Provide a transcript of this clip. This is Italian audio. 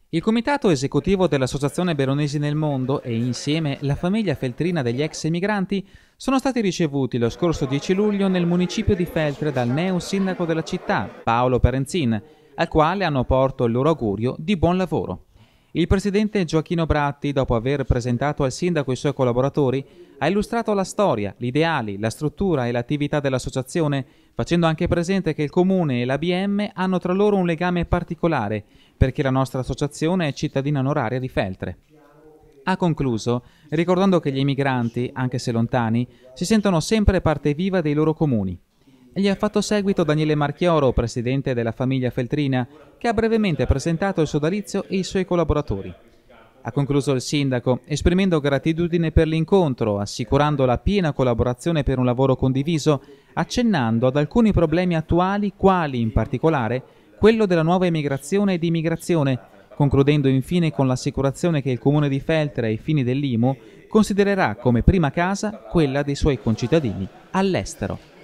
Il comitato esecutivo dell'Associazione Veronesi nel Mondo e insieme la famiglia feltrina degli ex emigranti sono stati ricevuti lo scorso 10 luglio nel municipio di Feltre dal neo sindaco della città, Paolo Perenzin, al quale hanno porto il loro augurio di buon lavoro. Il presidente Gioacchino Bratti, dopo aver presentato al sindaco i suoi collaboratori, ha illustrato la storia, gli ideali, la struttura e l'attività dell'associazione, facendo anche presente che il comune e l'ABM hanno tra loro un legame particolare, perché la nostra associazione è cittadina onoraria di Feltre. Ha concluso ricordando che gli emigranti, anche se lontani, si sentono sempre parte viva dei loro comuni. E gli ha fatto seguito Daniele Marchioro, presidente della famiglia feltrina, che ha brevemente presentato il sodalizio e i suoi collaboratori. Ha concluso il sindaco, esprimendo gratitudine per l'incontro, assicurando la piena collaborazione per un lavoro condiviso, accennando ad alcuni problemi attuali, quali in particolare quello della nuova emigrazione e di immigrazione, concludendo infine con l'assicurazione che il comune di Feltre ai fini dell'IMU considererà come prima casa quella dei suoi concittadini all'estero.